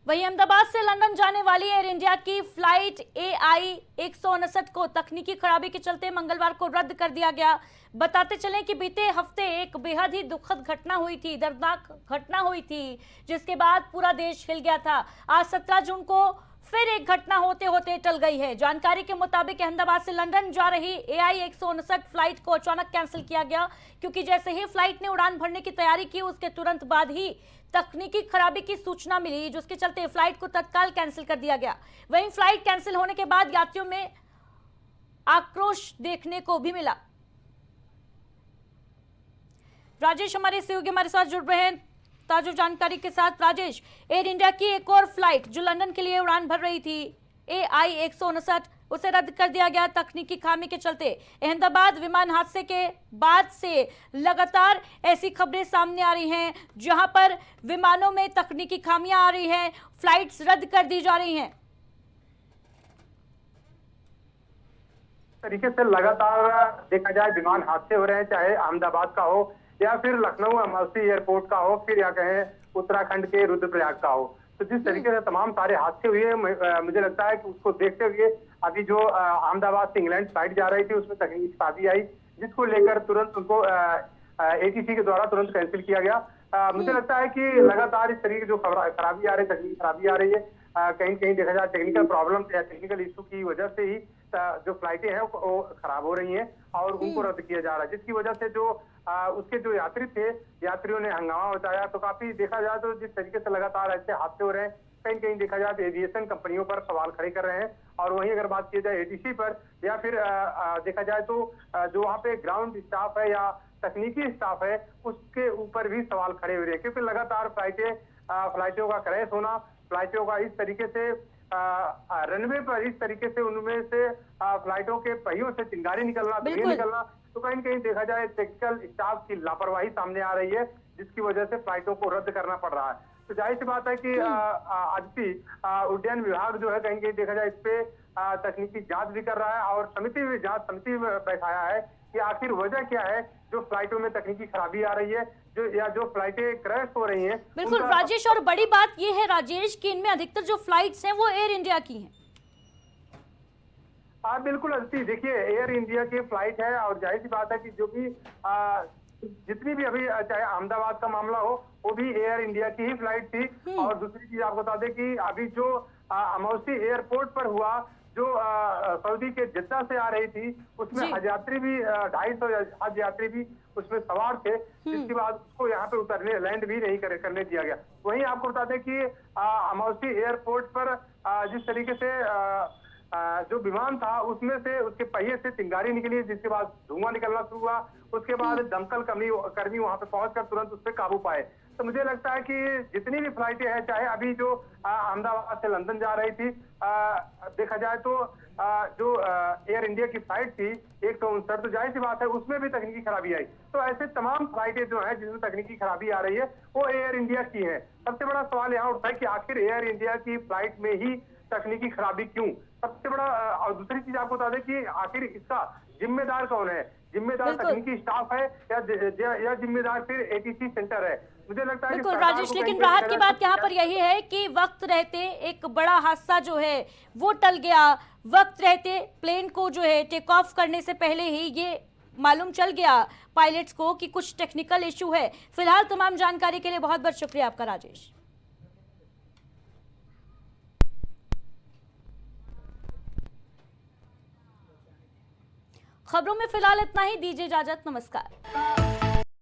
वहीं अहमदाबाद से लंदन जाने वाली एयर इंडिया की फ्लाइट AI 159 को तकनीकी खराबी के चलते मंगलवार को रद्द कर दिया गया। बताते चलें कि बीते हफ्ते एक बेहद ही दुखद घटना हुई थी, दर्दनाक घटना हुई थी, जिसके बाद पूरा देश हिल गया था। आज 17 जून को फिर एक घटना होते होते टल गई है। जानकारी के मुताबिक अहमदाबाद से लंदन जा रही AI 159 फ्लाइट को अचानक कैंसिल किया गया, क्योंकि जैसे ही फ्लाइट ने उड़ान भरने की तैयारी की उसके तुरंत बाद ही तकनीकी खराबी की सूचना मिली, जिसके चलते फ्लाइट को तत्काल कैंसिल कर दिया गया। वहीं फ्लाइट कैंसिल होने के बाद यात्रियों में आक्रोश देखने को भी मिला। राजेश हमारे सहयोगी हमारे साथ जुड़ रहे हैं ताजा जानकारी के साथ। राजेश, एयर इंडिया की एक और फ्लाइट जो लंदन के लिए उड़ान भर रही थी AI 159 उसे रद्द कर दिया गया तकनीकी खामी के चलते। अहमदाबाद विमान हादसे के बाद से लगातार ऐसी खबरें सामने आ रही हैं जहां पर विमानों में तकनीकी खामियां आ रही हैं, फ्लाइट्स रद्द कर दी जा रही हैं। तरीके से लगातार देखा जाए विमान हादसे हो रहे हैं, चाहे अहमदाबाद का हो या फिर लखनऊ अमौसी एयरपोर्ट का हो, फिर या कहें उत्तराखंड के रुद्रप्रयाग का हो। तो जिस तरीके से तमाम सारे हादसे हुए, मुझे लगता है कि उसको देखते हुए अभी जो अहमदाबाद से इंग्लैंड फ्लाइट जा रही थी उसमें तकनीकी खराबी आई, जिसको लेकर तुरंत उनको ATC के द्वारा तुरंत कैंसिल किया गया। मुझे लगता है कि लगातार इस तरीके की जो खराबी आ रही है, तकनीकी खराबी आ रही है, कहीं कहीं देखा जाए टेक्निकल प्रॉब्लम या टेक्निकल इशू की वजह से ही जो फ्लाइटें हैं वो खराब हो रही हैं और उनको रद्द किया जा रहा है, जिसकी वजह से जो उसके जो यात्री थे, यात्रियों ने हंगामा मचाया। तो काफी देखा जाए तो जिस तरीके से लगातार ऐसे हादसे हो रहे हैं, कहीं कहीं देखा जाए तो एविएशन कंपनियों पर सवाल खड़े कर रहे हैं। और वहीं अगर बात की जाए ATC पर या फिर देखा जाए तो जो वहाँ पे ग्राउंड स्टाफ है या तकनीकी स्टाफ है उसके ऊपर भी सवाल खड़े हो रहे हैं, क्योंकि लगातार फ्लाइटों का क्रैश होना, फ्लाइटों का इस तरीके से रनवे पर इस तरीके से उनमें से फ्लाइटों के पहियों से चिंगारी निकलना, धुएं निकलना, तो कहीं कहीं देखा जाए टेक्निकल स्टाफ की लापरवाही सामने आ रही है, जिसकी वजह से फ्लाइटों को रद्द करना पड़ रहा है। तो जाहिर सी बात है कि आदित्य उड्डयन विभाग जो है कहीं कहीं देखा जाए इस पे तकनीकी जांच भी कर रहा है और समिति बैठाया है कि आखिर वजह क्या है जो फ्लाइटों में तकनीकी खराबी आ रही है, जो फ्लाइटें क्रैश हो रही हैं। बिल्कुल राजेश, और बड़ी बात यह है राजेश कि इनमें अधिकतर जो फ्लाइट्स हैं वो एयर इंडिया की हैं। हाँ बिल्कुल अदिति, देखिए एयर इंडिया की फ्लाइट है और जाहिर सी बात है कि जो भी जितनी भी अभी चाहे अहमदाबाद का मामला हो वो भी एयर इंडिया की ही फ्लाइट थी। और दूसरी चीज आपको बता दें कि अभी जो अमौसी एयरपोर्ट पर हुआ, जो सऊदी के जिद्दा से आ रही थी, उसमें हज यात्री भी 250 हज यात्री भी उसमें सवार थे, जिसके बाद उसको यहाँ पे लैंड भी नहीं करने दिया गया। वहीं आपको बता दें कि अमौसी एयरपोर्ट पर जिस तरीके से जो विमान था उसमें से उसके पहिए से चिंगारी निकली, जिसके बाद धुआं निकलना शुरू हुआ। उसके बाद दमकल कर्मी वहां पे पहुंचकर तुरंत उस पर काबू पाए। तो मुझे लगता है कि जितनी भी फ्लाइटें हैं, चाहे अभी जो अहमदाबाद से लंदन जा रही थी, देखा जाए तो जो एयर इंडिया की फ्लाइट थी 159, तो जाहिर सी बात है उसमें भी तकनीकी खराबी आई। तो ऐसे तमाम फ्लाइटें जो है जिसमें तकनीकी खराबी आ रही है वो एयर इंडिया की है। सबसे बड़ा सवाल यहाँ उठता है कि आखिर एयर इंडिया की फ्लाइट में ही तकनीकी खराबी क्यों? सबसे बड़ा और दूसरी चीज आपको बता दें कि आखिर इसका जिम्मेदार कौन है? जिम्मेदार तकनीकी स्टाफ है या जिम्मेदार फिर ATC सेंटर है? मुझे लगता है बिल्कुल राजेश, लेकिन राहत की बात यहाँ पर यही है कि वक्त रहते एक बड़ा हादसा जो है वो टल गया। वक्त रहते प्लेन को जो है टेक ऑफ करने से पहले ही ये मालूम चल गया पायलट्स को कि कुछ टेक्निकल इशू है। फिलहाल तमाम जानकारी के लिए बहुत बहुत शुक्रिया आपका राजेश। खबरों में फिलहाल इतना ही, दीजिए इजाजत, नमस्कार।